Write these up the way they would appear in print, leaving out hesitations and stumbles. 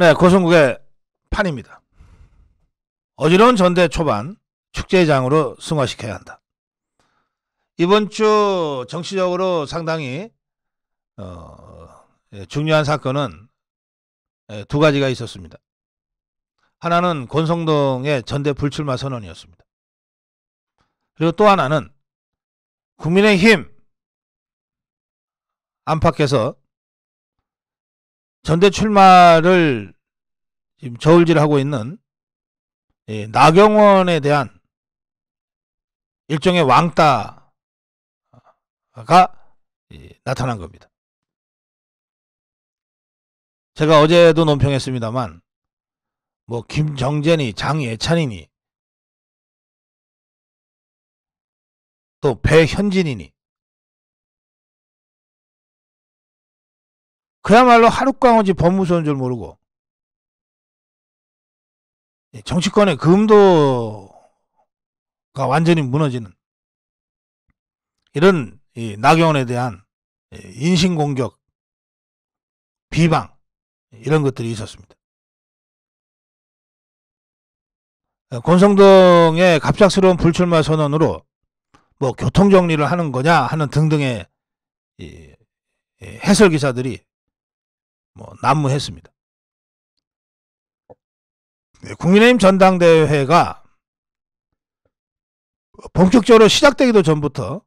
네, 고성국의 판입니다. 어지러운 전대 초반 축제장으로 승화시켜야 한다. 이번 주 정치적으로 상당히 중요한 사건은 두 가지가 있었습니다. 하나는 권성동의 전대 불출마 선언이었습니다. 그리고 또 하나는 국민의힘 안팎에서 전대 출마를 지금 저울질하고 있는 나경원에 대한 일종의 왕따가 나타난 겁니다. 제가 어제도 논평했습니다만 뭐 김정재니 장예찬이니 또 배현진이니 그야말로 하룻강원지 법무소인 줄 모르고 정치권의 금도가 완전히 무너지는 이런 나경원에 대한 인신공격, 비방 이런 것들이 있었습니다. 권성동의 갑작스러운 불출마 선언으로 뭐 교통정리를 하는 거냐 하는 등등의 해설 기사들이 뭐 난무했습니다. 국민의힘 전당대회가 본격적으로 시작되기도 전부터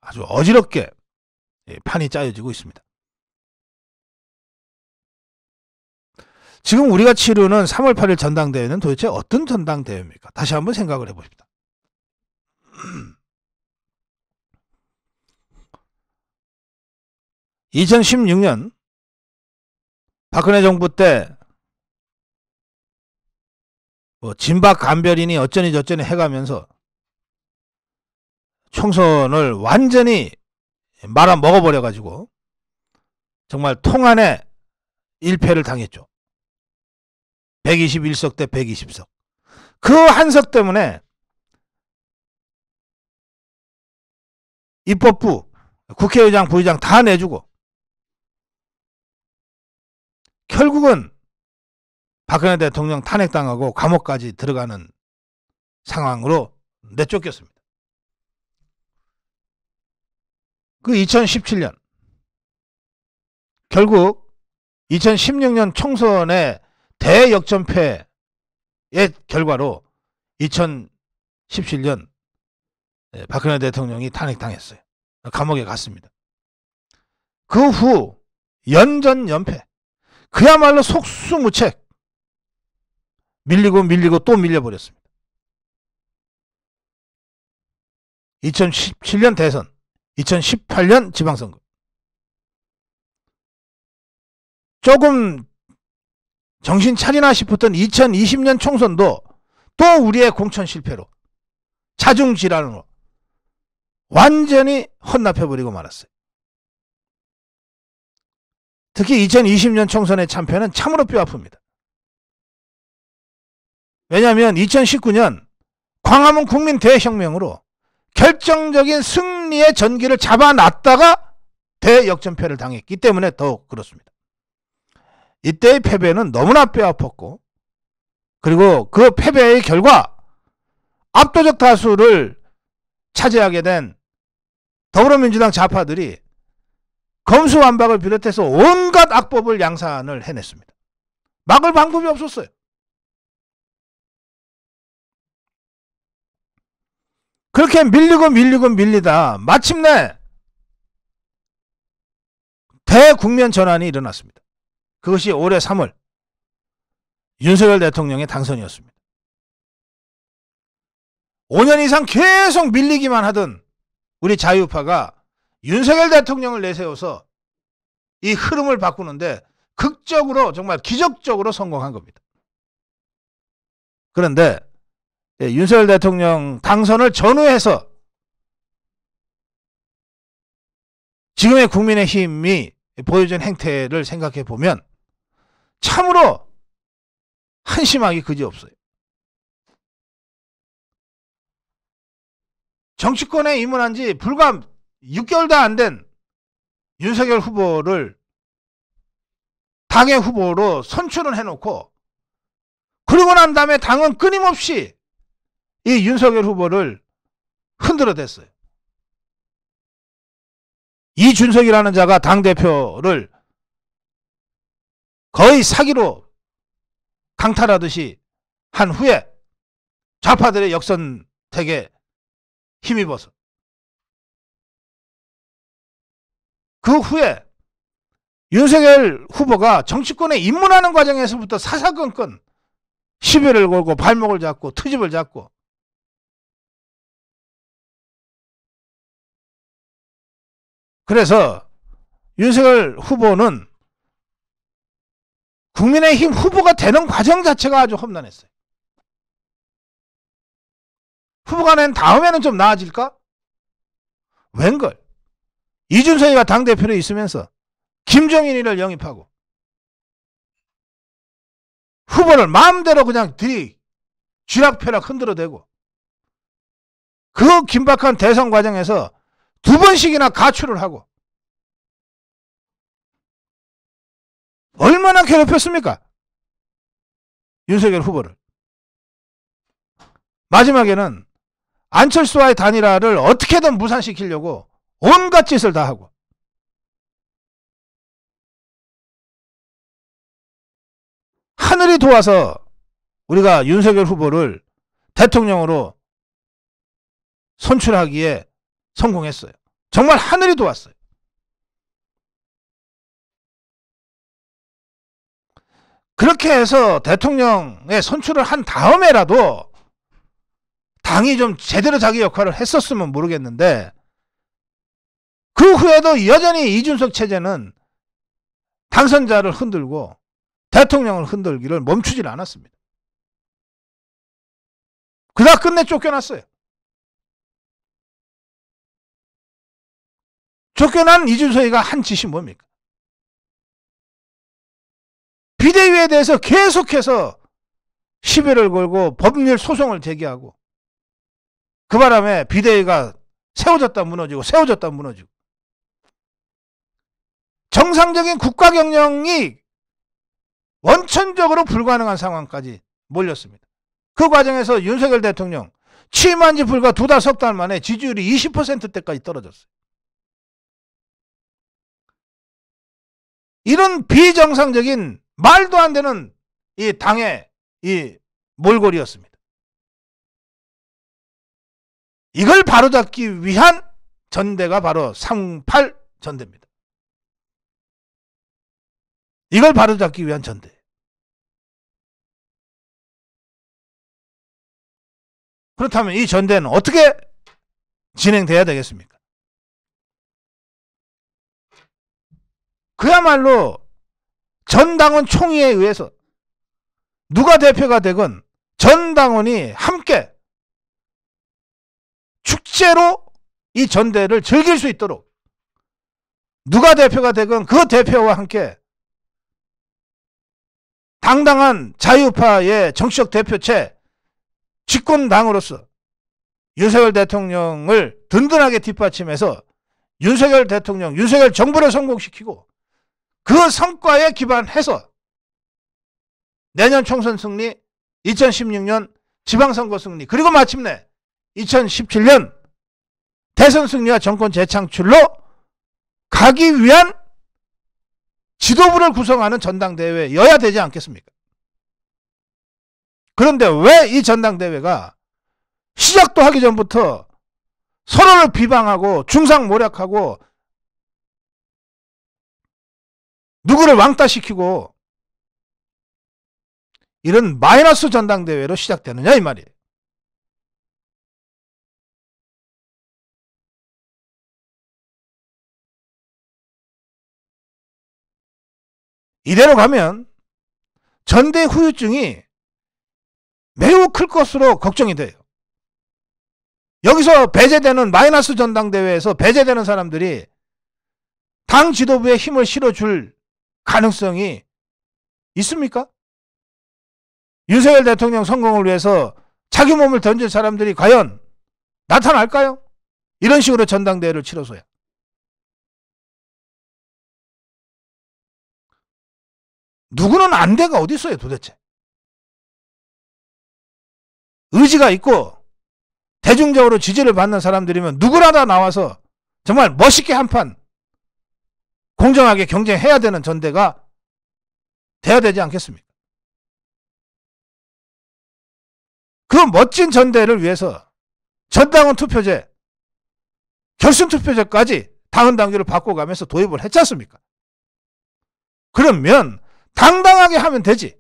아주 어지럽게 판이 짜여지고 있습니다. 지금 우리가 치르는 3월 8일 전당대회는 도대체 어떤 전당대회입니까? 다시 한번 생각을 해봅시다. 2016년 박근혜 정부 때 뭐 진박 간별이니 어쩌니 저쩌니 해가면서 총선을 완전히 말아 먹어버려가지고 정말 통안에 1패를 당했죠. 121석 대 120석. 그 한석 때문에 입법부, 국회의장, 부의장 다 내주고 결국은 박근혜 대통령 탄핵당하고 감옥까지 들어가는 상황으로 내쫓겼습니다. 그 2017년 결국 2016년 총선의 대역전패의 결과로 2017년 박근혜 대통령이 탄핵당했어요. 감옥에 갔습니다. 그 후 연전연패, 그야말로 속수무책 밀리고 또 밀려버렸습니다. 2017년 대선, 2018년 지방선거. 조금 정신 차리나 싶었던 2020년 총선도 또 우리의 공천 실패로, 자중질환으로 완전히 헌납해버리고 말았어요. 특히 2020년 총선의 참패는 참으로 뼈아픕니다. 왜냐하면 2019년 광화문 국민 대혁명으로 결정적인 승리의 전기를 잡아놨다가 대역전패를 당했기 때문에 더욱 그렇습니다. 이때의 패배는 너무나 뼈아팠고, 그리고 그 패배의 결과 압도적 다수를 차지하게 된 더불어민주당 좌파들이 검수완박을 비롯해서 온갖 악법을 양산을 해냈습니다. 막을 방법이 없었어요. 그렇게 밀리다 마침내 대국면 전환이 일어났습니다. 그것이 올해 3월 윤석열 대통령의 당선이었습니다. 5년 이상 계속 밀리기만 하던 우리 자유파가 윤석열 대통령을 내세워서 이 흐름을 바꾸는데 극적으로, 정말 기적적으로 성공한 겁니다. 그런데 윤석열 대통령 당선을 전후해서 지금의 국민의힘이 보여준 행태를 생각해 보면 참으로 한심하기 그지없어요. 정치권에 입문한 지 불과 6개월도 안 된 윤석열 후보를 다 당의 후보로 선출을 해놓고, 그리고 난 다음에 당은 끊임없이 이 윤석열 후보를 흔들어댔어요. 이준석이라는 자가 당대표를 거의 사기로 강탈하듯이 한 후에 좌파들의 역선택에 힘입어서, 그 후에 윤석열 후보가 정치권에 입문하는 과정에서부터 사사건건 시비를 걸고 발목을 잡고 트집을 잡고, 그래서 윤석열 후보는 국민의힘 후보가 되는 과정 자체가 아주 험난했어요. 후보가 된 다음에는 좀 나아질까? 웬걸? 이준석이가 당대표로 있으면서 김종인이를 영입하고 후보를 마음대로 그냥 쥐락펴락 흔들어대고, 그 긴박한 대선 과정에서 2번씩이나 가출을 하고 얼마나 괴롭혔습니까? 윤석열 후보를. 마지막에는 안철수와의 단일화를 어떻게든 무산시키려고 온갖 짓을 다 하고, 하늘이 도와서 우리가 윤석열 후보를 대통령으로 선출하기에 성공했어요. 정말 하늘이 도왔어요. 그렇게 해서 대통령에 선출을 한 다음에라도 당이 좀 제대로 자기 역할을 했었으면 모르겠는데, 그 후에도 여전히 이준석 체제는 당선자를 흔들고 대통령을 흔들기를 멈추질 않았습니다. 그러다 끝내 쫓겨났어요. 쫓겨난 이준석이가 한 짓이 뭡니까? 비대위에 대해서 계속해서 시비를 걸고 법률 소송을 제기하고, 그 바람에 비대위가 세워졌다 무너지고 세워졌다 무너지고, 정상적인 국가 경영이 원천적으로 불가능한 상황까지 몰렸습니다. 그 과정에서 윤석열 대통령 취임한 지 불과 2달 석 달 만에 지지율이 20%대까지 떨어졌어요. 이런 비정상적인 말도 안 되는 이 당의 이 몰골이었습니다. 이걸 바로잡기 위한 전대가 바로 3.8 전대입니다. 이걸 바로잡기 위한 전대. 그렇다면 이 전대는 어떻게 진행돼야 되겠습니까? 그야말로 전당원 총회에 의해서 누가 대표가 되건 전 당원이 함께 축제로 이 전대를 즐길 수 있도록, 누가 대표가 되건 그 대표와 함께 당당한 자유파의 정치적 대표체 집권당으로서 윤석열 대통령을 든든하게 뒷받침해서 윤석열 대통령, 윤석열 정부를 성공시키고, 그 성과에 기반해서 내년 총선 승리, 2016년 지방선거 승리, 그리고 마침내 2017년 대선 승리와 정권 재창출로 가기 위한 지도부를 구성하는 전당대회여야 되지 않겠습니까? 그런데 왜 이 전당대회가 시작도 하기 전부터 서로를 비방하고 중상모략하고 누구를 왕따시키고 이런 마이너스 전당대회로 시작되느냐 이 말이에요. 이대로 가면 전대 후유증이 매우 클 것으로 걱정이 돼요. 여기서 배제되는 마이너스 전당대회에서 배제되는 사람들이 당 지도부에 힘을 실어줄 가능성이 있습니까? 윤석열 대통령 성공을 위해서 자기 몸을 던질 사람들이 과연 나타날까요? 이런 식으로 전당대회를 치러서야. 누구는 안 돼가 어디 있어요 도대체. 의지가 있고 대중적으로 지지를 받는 사람들이면 누구라도 나와서 정말 멋있게 한판 공정하게 경쟁해야 되는 전대가 돼야 되지 않겠습니까? 그 멋진 전대를 위해서 전당원 투표제, 결선 투표제까지 당헌 당규를 바꿔가면서 도입을 했지 않습니까? 그러면 당당하게 하면 되지.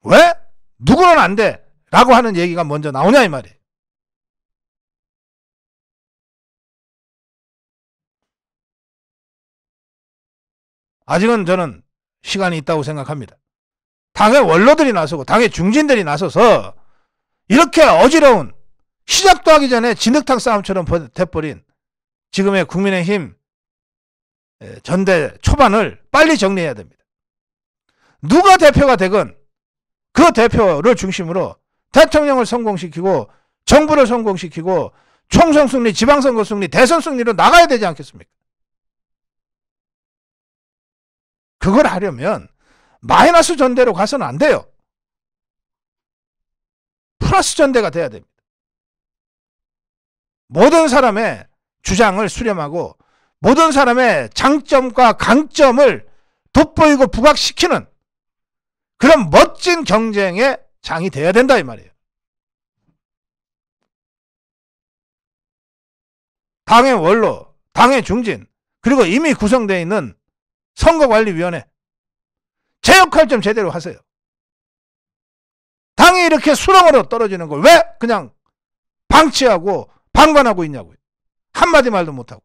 왜? 누구는 안 돼 라고 하는 얘기가 먼저 나오냐 이 말이에요. 아직은 저는 시간이 있다고 생각합니다. 당의 원로들이 나서고 당의 중진들이 나서서 이렇게 어지러운, 시작도 하기 전에 진흙탕 싸움처럼 돼버린 지금의 국민의힘 전대 초반을 빨리 정리해야 됩니다. 누가 대표가 되건 그 대표를 중심으로 대통령을 성공시키고 정부를 성공시키고 총선 승리, 지방선거 승리, 대선 승리로 나가야 되지 않겠습니까? 그걸 하려면 마이너스 전대로 가서는 안 돼요. 플러스 전대가 돼야 됩니다. 모든 사람의 주장을 수렴하고 모든 사람의 장점과 강점을 돋보이고 부각시키는 그런 멋진 경쟁의 장이 돼야 된다 이 말이에요. 당의 원로, 당의 중진, 그리고 이미 구성되어 있는 선거관리위원회 제 역할 좀 제대로 하세요. 당이 이렇게 수렁으로 떨어지는 걸 왜 그냥 방치하고 방관하고 있냐고요. 한마디 말도 못하고.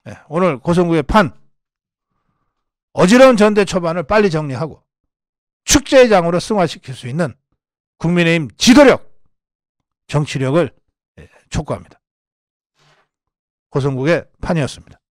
네, 오늘 고성국의 판 어지러운 전대 초반을 빨리 정리하고 축제의 장으로 승화시킬 수 있는 국민의힘 지도력, 정치력을 촉구합니다. 고성국의 판이었습니다.